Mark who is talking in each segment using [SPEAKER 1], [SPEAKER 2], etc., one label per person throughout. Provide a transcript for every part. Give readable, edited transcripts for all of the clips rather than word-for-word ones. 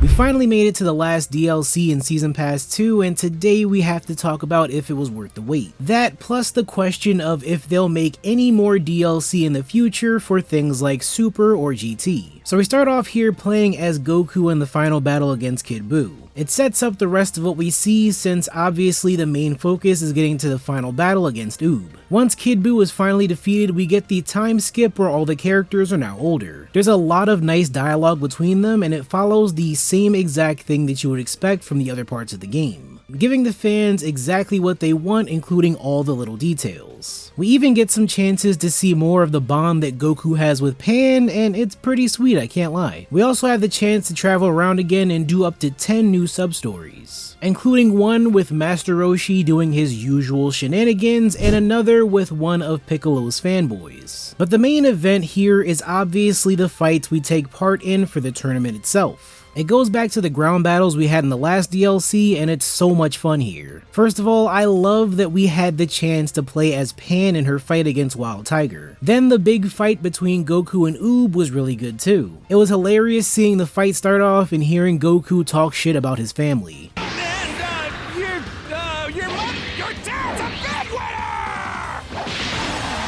[SPEAKER 1] We finally made it to the last DLC in Season Pass 2, and today we have to talk about if it was worth the wait. That plus the question of if they'll make any more DLC in the future for things like Super or GT. So we start off here playing as Goku in the final battle against Kid Buu. It sets up the rest of what we see, since obviously the main focus is getting to the final battle against Oob. Once Kid Buu is finally defeated, we get the time skip where all the characters are now older. There's a lot of nice dialogue between them, and it follows the same exact thing that you would expect from the other parts of the game, giving the fans exactly what they want, including all the little details. We even get some chances to see more of the bond that Goku has with Pan, and it's pretty sweet, I can't lie. We also have the chance to travel around again and do up to 10 new sub-stories, including one with Master Roshi doing his usual shenanigans and another with one of Piccolo's fanboys. But the main event here is obviously the fights we take part in for the tournament itself. It goes back to the ground battles we had in the last DLC, and it's so much fun here. First of all, I love that we had the chance to play as Pan in her fight against Wild Tiger. Then the big fight between Goku and Oob was really good too. It was hilarious seeing the fight start off and hearing Goku talk shit about his family.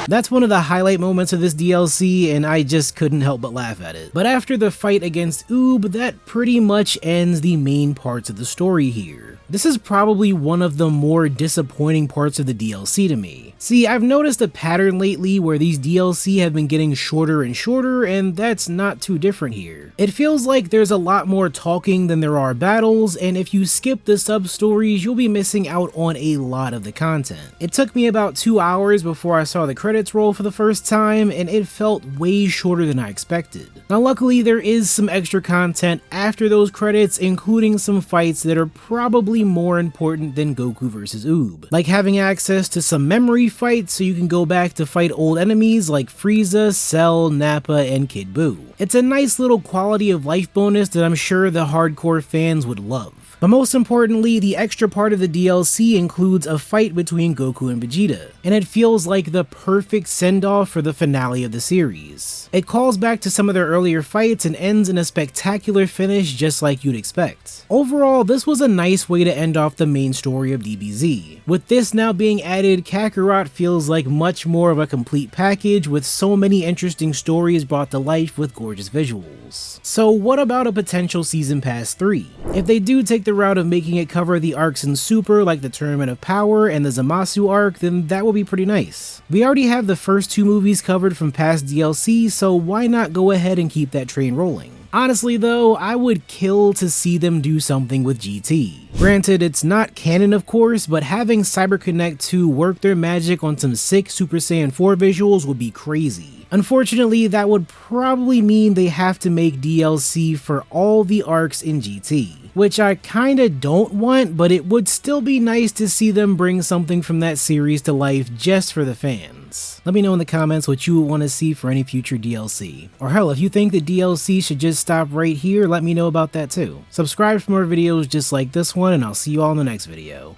[SPEAKER 1] That's one of the highlight moments of this DLC, and I just couldn't help but laugh at it. But after the fight against Oob, that pretty much ends the main parts of the story here. This is probably one of the more disappointing parts of the DLC to me. See, I've noticed a pattern lately where these DLC have been getting shorter and shorter, and that's not too different here. It feels like there's a lot more talking than there are battles, and if you skip the sub-stories, you'll be missing out on a lot of the content. It took me about 2 hours before I saw the credits roll for the first time, and it felt way shorter than I expected. Now luckily there is some extra content after those credits, including some fights that are probably more important than Goku vs Oob, like having access to some memory fights so you can go back to fight old enemies like Frieza, Cell, Nappa, and Kid Buu. It's a nice little quality of life bonus that I'm sure the hardcore fans would love. But most importantly, the extra part of the DLC includes a fight between Goku and Vegeta, and it feels like the perfect send-off for the finale of the series. It calls back to some of their earlier fights and ends in a spectacular finish just like you'd expect. Overall, this was a nice way to end off the main story of DBZ. With this now being added, Kakarot feels like much more of a complete package with so many interesting stories brought to life with gorgeous visuals. So what about a potential Season Pass 3? If they do take the route of making it cover the arcs in Super like the Tournament of Power and the Zamasu arc, then that would be pretty nice. We already have the first 2 movies covered from past DLC, so why not go ahead and keep that train rolling? Honestly though, I would kill to see them do something with GT. Granted, it's not canon of course, but having CyberConnect 2 work their magic on some sick Super Saiyan 4 visuals would be crazy. Unfortunately, that would probably mean they have to make DLC for all the arcs in GT, which I kinda don't want, but it would still be nice to see them bring something from that series to life just for the fans. Let me know in the comments what you would want to see for any future DLC. Or hell, if you think the DLC should just stop right here, let me know about that too. Subscribe for more videos just like this one, and I'll see you all in the next video.